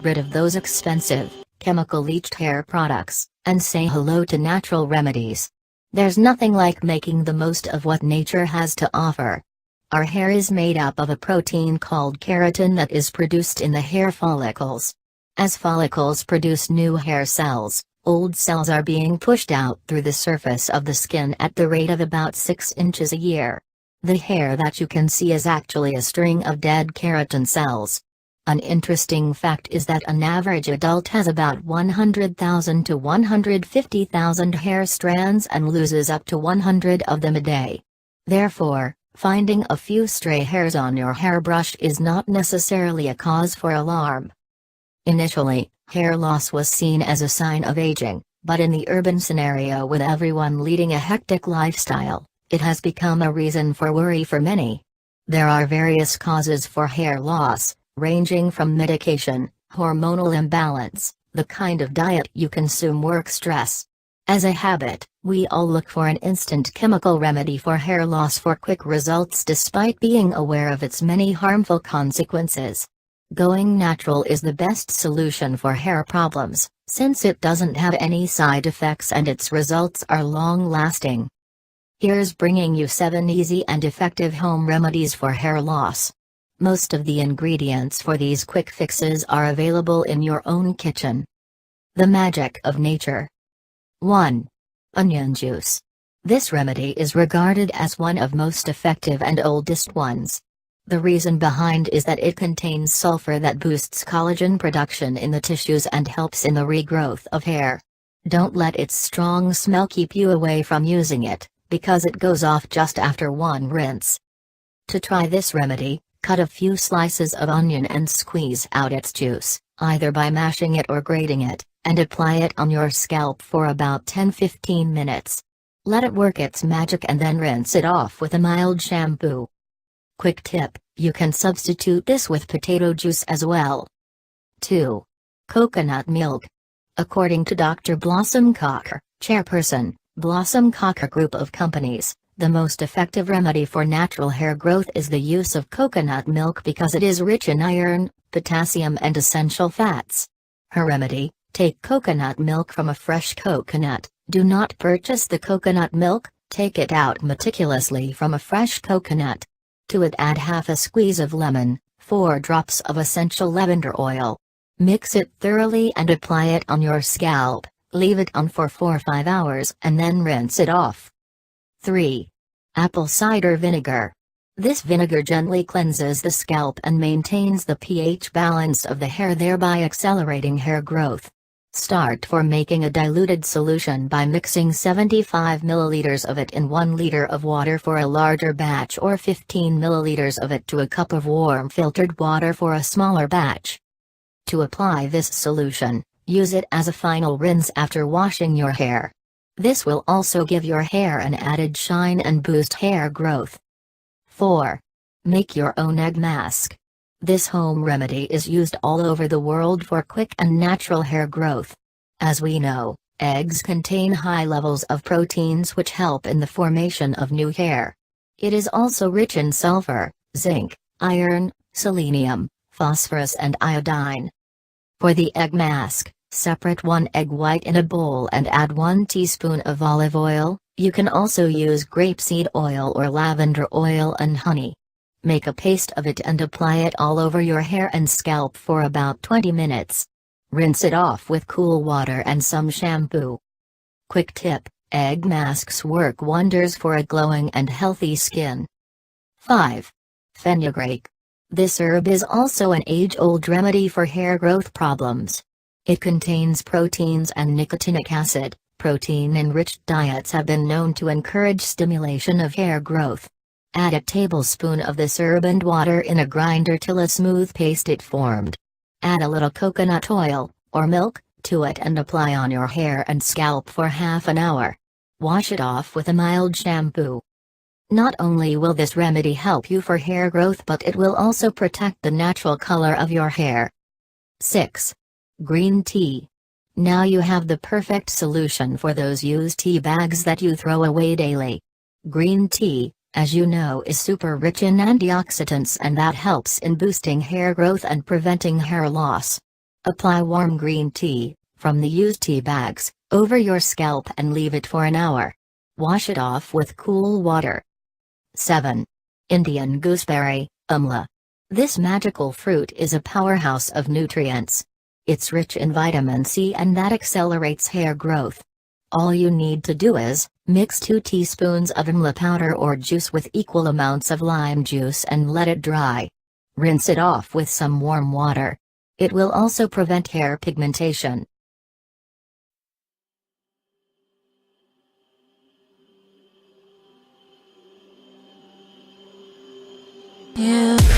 rid of those expensive, chemical-leached hair products, and say hello to natural remedies. There's nothing like making the most of what nature has to offer. Our hair is made up of a protein called keratin that is produced in the hair follicles. As follicles produce new hair cells, old cells are being pushed out through the surface of the skin at the rate of about 6 inches a year. The hair that you can see is actually a string of dead keratin cells. An interesting fact is that an average adult has about 100,000 to 150,000 hair strands and loses up to 100 of them a day. Therefore, finding a few stray hairs on your hairbrush is not necessarily a cause for alarm. Initially, hair loss was seen as a sign of aging, but in the urban scenario with everyone leading a hectic lifestyle, it has become a reason for worry for many. There are various causes for hair loss, ranging from medication, hormonal imbalance, the kind of diet you consume, work stress. As a habit, we all look for an instant chemical remedy for hair loss for quick results despite being aware of its many harmful consequences. Going natural is the best solution for hair problems, since it doesn't have any side effects and its results are long-lasting. Here's bringing you 7 easy and effective home remedies for hair loss. Most of the ingredients for these quick fixes are available in your own kitchen. The magic of nature. 1. Onion juice. This remedy is regarded as one of most effective and oldest ones. The reason behind is that it contains sulfur that boosts collagen production in the tissues and helps in the regrowth of hair. Don't let its strong smell keep you away from using it, because it goes off just after one rinse. To try this remedy, cut a few slices of onion and squeeze out its juice, either by mashing it or grating it, and apply it on your scalp for about 10-15 minutes. Let it work its magic and then rinse it off with a mild shampoo. Quick tip, you can substitute this with potato juice as well. 2. Coconut milk. According to Dr. Blossom Cocker, chairperson, Blossom Cocker Group of Companies, the most effective remedy for natural hair growth is the use of coconut milk because it is rich in iron, potassium and essential fats. Her remedy: take coconut milk from a fresh coconut. Do not purchase the coconut milk, take it out meticulously from a fresh coconut. To it add half a squeeze of lemon, 4 drops of essential lavender oil. Mix it thoroughly and apply it on your scalp, leave it on for 4 or 5 hours and then rinse it off. 3. Apple cider vinegar. This vinegar gently cleanses the scalp and maintains the pH balance of the hair, thereby accelerating hair growth. Start for making a diluted solution by mixing 75 ml of it in 1 liter of water for a larger batch or 15 ml of it to a cup of warm filtered water for a smaller batch. To apply this solution, use it as a final rinse after washing your hair. This will also give your hair an added shine and boost hair growth. 4. Make your own egg mask. This home remedy is used all over the world for quick and natural hair growth. As we know, eggs contain high levels of proteins which help in the formation of new hair. It is also rich in sulfur, zinc, iron, selenium, phosphorus and iodine. For the egg mask, separate 1 egg white in a bowl and add 1 teaspoon of olive oil. You can also use grapeseed oil or lavender oil and honey. Make a paste of it and apply it all over your hair and scalp for about 20 minutes. Rinse it off with cool water and some shampoo. Quick tip: egg masks work wonders for a glowing and healthy skin. 5. Fenugreek. This herb is also an age-old remedy for hair growth problems. It contains proteins and nicotinic acid. Protein-enriched diets have been known to encourage stimulation of hair growth. Add a tablespoon of this herb and water in a grinder till a smooth paste it formed. Add a little coconut oil, or milk, to it and apply on your hair and scalp for half an hour. Wash it off with a mild shampoo. Not only will this remedy help you for hair growth, but it will also protect the natural color of your hair. 6. Green tea. Now you have the perfect solution for those used tea bags that you throw away daily. Green tea, as you know, is super rich in antioxidants, and that helps in boosting hair growth and preventing hair loss. Apply warm green tea, from the used tea bags, over your scalp and leave it for an hour. Wash it off with cool water. 7. Indian gooseberry, amla. This magical fruit is a powerhouse of nutrients. It's rich in vitamin C and that accelerates hair growth. All you need to do is, mix 2 teaspoons of amla powder or juice with equal amounts of lime juice and let it dry. Rinse it off with some warm water. It will also prevent hair pigmentation. Yeah.